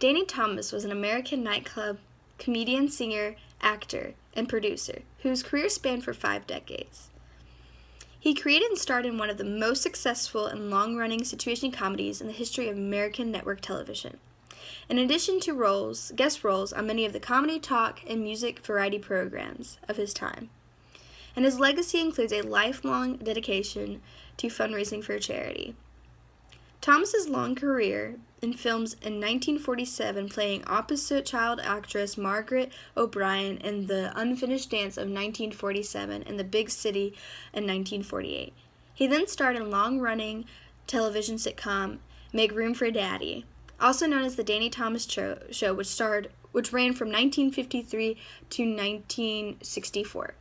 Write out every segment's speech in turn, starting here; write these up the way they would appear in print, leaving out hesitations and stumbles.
Danny Thomas was an American nightclub comedian, singer, actor, and producer whose career spanned for 5 decades. He created and starred in one of the most successful and long-running situation comedies in the history of American network television, in addition to guest roles on many of the comedy, talk, and music variety programs of his time. And his legacy includes a lifelong dedication to fundraising for charity. Thomas's long career in films in 1947, playing opposite child actress Margaret O'Brien in The Unfinished Dance of 1947 and The Big City in 1948. He then starred in long-running television sitcom Make Room for Daddy, also known as The Danny Thomas Show, which ran from 1953 to 1964.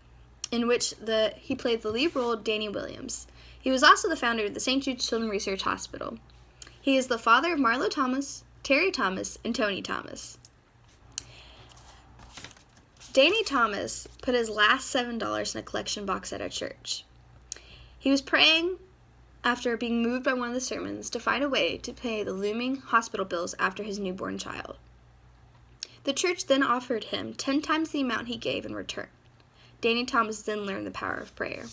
In which he played the lead role, Danny Williams. He was also the founder of the St. Jude Children's Research Hospital. He is the father of Marlo Thomas, Terry Thomas, and Tony Thomas. Danny Thomas put his last $7 in a collection box at our church. He was praying after being moved by one of the sermons to find a way to pay the looming hospital bills after his newborn child. The church then offered him 10 times the amount he gave in return. Danny Thomas then learned the power of prayer.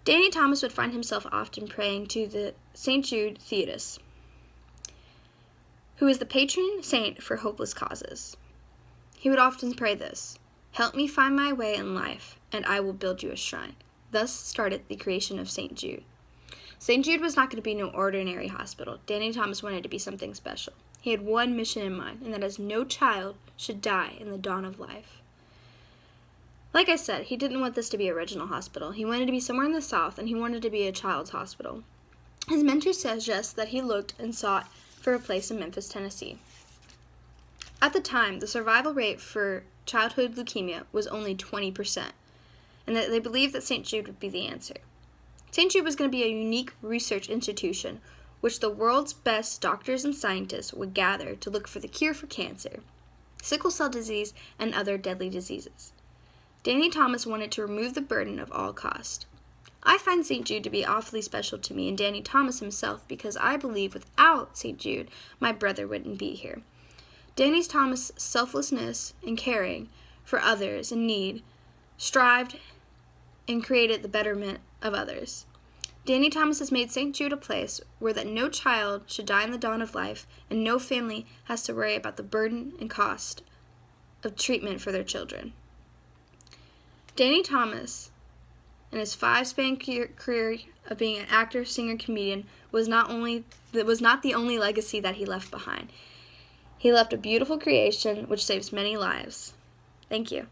Danny Thomas would find himself often praying to the St. Jude Theodus, who is the patron saint for hopeless causes. He would often pray this: "Help me find my way in life, and I will build you a shrine." Thus started the creation of St. Jude. St. Jude was not going to be no ordinary hospital. Danny Thomas wanted to be something special. He had one mission in mind, and that is no child should die in the dawn of life. Like I said, he didn't want this to be a regional hospital. He wanted to be somewhere in the South, and he wanted to be a child's hospital. His mentor suggests that he looked and sought for a place in Memphis, Tennessee. At the time, the survival rate for childhood leukemia was only 20%, and that they believed that St. Jude would be the answer. St. Jude was going to be a unique research institution which the world's best doctors and scientists would gather to look for the cure for cancer, sickle cell disease, and other deadly diseases. Danny Thomas wanted to remove the burden of all cost. I find St. Jude to be awfully special to me and Danny Thomas himself because I believe without St. Jude, my brother wouldn't be here. Danny Thomas' selflessness and caring for others in need strived and created the betterment of others. Danny Thomas has made St. Jude a place where that no child should die in the dawn of life and no family has to worry about the burden and cost of treatment for their children. Danny Thomas, in his 5-span career of being an actor, singer, comedian, was not the only legacy that he left behind. He left a beautiful creation which saves many lives. Thank you.